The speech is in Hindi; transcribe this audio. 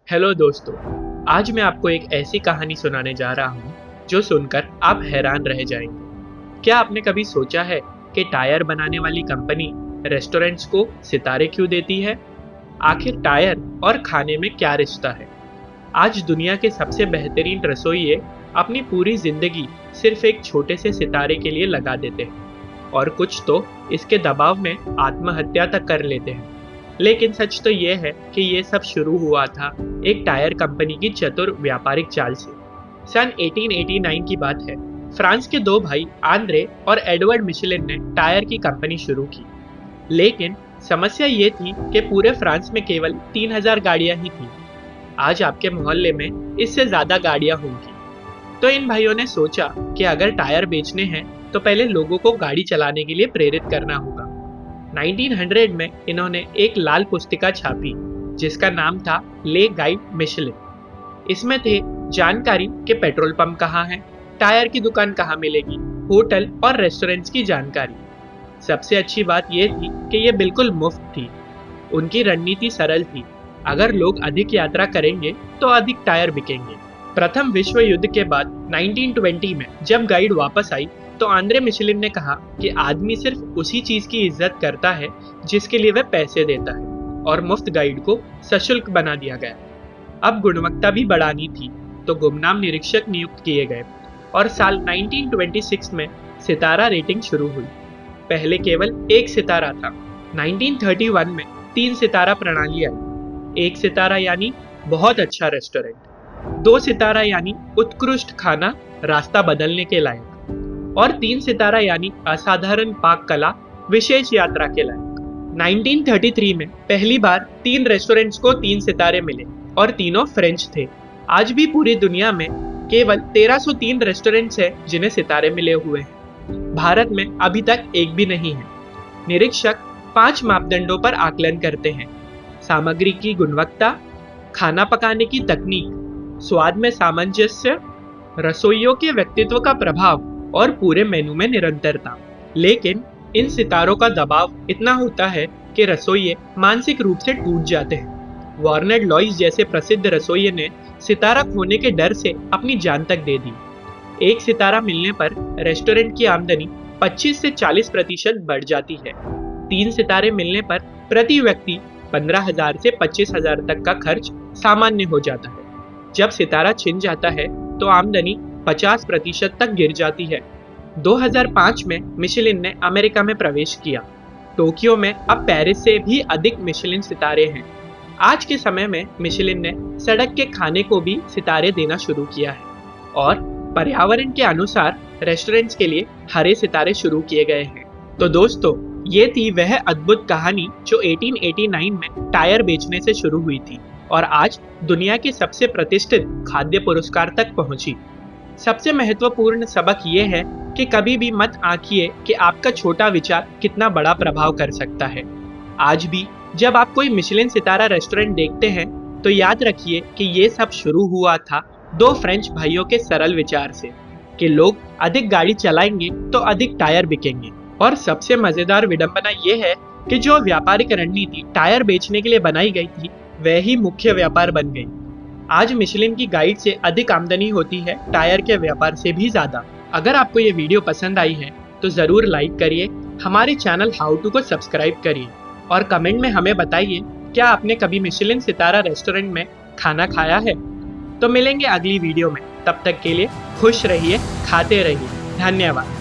हेलो दोस्तों, आज मैं आपको एक ऐसी कहानी सुनाने जा रहा हूँ जो सुनकर आप हैरान रह जाएंगे। क्या आपने कभी सोचा है कि टायर बनाने वाली कंपनी रेस्टोरेंट्स को सितारे क्यों देती है? आखिर टायर और खाने में क्या रिश्ता है? आज दुनिया के सबसे बेहतरीन रसोइये अपनी पूरी जिंदगी सिर्फ एक छोटे से सितारे के लिए लगा देते हैं और कुछ तो इसके दबाव में आत्महत्या तक कर लेते हैं। लेकिन सच तो ये है कि ये सब शुरू हुआ था एक टायर कंपनी की चतुर व्यापारिक चाल से। सन 1889 की बात है। फ्रांस के दो भाई आंद्रे और एडवर्ड मिशेलिन ने टायर की कंपनी शुरू की। लेकिन समस्या ये थी कि पूरे फ्रांस में केवल 3000 गाड़ियां ही थी। आज आपके मोहल्ले में इससे ज्यादा गाड़ियां होंगी। तो इन भाइयों ने सोचा कि अगर टायर बेचने हैं तो पहले लोगों को गाड़ी चलाने के लिए प्रेरित करना होगा। 1900 में इन्होंने एक लाल पुस्तिका छापी जिसका नाम था ले गाइड मिशेलिन। इसमें थे जानकारी कि पेट्रोल पंप कहाँ है, टायर की दुकान कहाँ मिलेगी, होटल और रेस्टोरेंट्स की जानकारी। सबसे अच्छी बात यह थी कि यह बिल्कुल मुफ्त थी। उनकी रणनीति सरल थी, अगर लोग अधिक यात्रा करेंगे तो अधिक टायर बिकेंगे। प्रथम विश्व युद्ध के बाद 1920 में जब गाइड वापस आई तो आंद्रे मिशेलिन ने कहा कि आदमी सिर्फ उसी चीज की इज्जत करता है जिसके लिए वह पैसे देता है, और मुफ्त गाइड को सशुल्क बना दिया गया। अब गुणवत्ता भी बढ़ानी थी तो गुमनाम निरीक्षक नियुक्त किए गए और साल 1926 में सितारा रेटिंग शुरू हुई। पहले केवल एक सितारा था। 1931 में 3 सितारा प्रणाली आई। 1 सितारा यानी बहुत अच्छा रेस्टोरेंट, 2 सितारा यानी उत्कृष्ट खाना रास्ता बदलने के लायक, और 3 सितारा यानी असाधारण पाक कला विशेष यात्रा के लायक। 1933 में पहली बार 3 रेस्टोरेंट्स को 3 सितारे मिले और तीनों फ्रेंच थे। आज भी पूरी दुनिया में केवल 1303 रेस्टोरेंट्स हैं जिन्हें सितारे मिले हुए हैं। भारत में अभी तक एक भी नहीं है। निरीक्षक 5 मापदंडों पर आकलन करते हैं: सामग्री की गुणवत्ता, खाना पकाने की तकनीक, स्वाद में सामंजस्य, रसोइयों के व्यक्तित्व का प्रभाव और पूरे मेनू में निरंतरता। लेकिन इन सितारों का दबाव इतना होता है कि रसोइये मानसिक रूप से टूट जाते हैं। वार्नेट लॉइस जैसे प्रसिद्ध रसोइये ने सितारा खोने के डर से अपनी जान तक दे दी। 1 सितारा मिलने पर रेस्टोरेंट की आमदनी 25 से 40% बढ़ जाती है। 3 सितारे मिलने पर प्रति व्यक्ति 15,000 से 25,000 तक का खर्च सामान्य हो जाता है। जब सितारा छिन जाता है तो आमदनी 50% तक गिर जाती है। 2005 में मिशेलिन ने अमेरिका में प्रवेश किया। टोक्यो में अब पेरिस से भी अधिक मिशेलिन सितारे हैं। आज के समय में मिशेलिन ने सड़क के खाने को भी सितारे देना शुरू किया है और पर्यावरण के अनुसार रेस्टोरेंट्स के लिए हरे सितारे शुरू किए गए हैं। तो दोस्तों, ये थी वह अद्भुत कहानी जो 1889 में टायर बेचने से शुरू हुई थी और आज दुनिया के सबसे प्रतिष्ठित खाद्य पुरस्कार तक पहुंची। सबसे महत्वपूर्ण सबक ये है कि कभी भी मत आंकिए कि आपका छोटा विचार कितना बड़ा प्रभाव कर सकता है। आज भी जब आप कोई मिशेलिन सितारा रेस्टोरेंट देखते हैं तो याद रखिए कि ये सब शुरू हुआ था 2 फ्रेंच भाइयों के सरल विचार से कि लोग अधिक गाड़ी चलाएंगे तो अधिक टायर बिकेंगे। और सबसे मजेदार विडंबना ये है कि जो व्यापारिक रणनीति टायर बेचने के लिए बनाई गई थी वह ही मुख्य व्यापार बन गई। आज मिशेलिन की गाइड से अधिक आमदनी होती है टायर के व्यापार से भी ज्यादा। अगर आपको ये वीडियो पसंद आई है तो जरूर लाइक करिए, हमारे चैनल हाउ टू को सब्सक्राइब करिए और कमेंट में हमें बताइए क्या आपने कभी मिशेलिन सितारा रेस्टोरेंट में खाना खाया है। तो मिलेंगे अगली वीडियो में, तब तक के लिए खुश रहिए, खाते रहिए। धन्यवाद।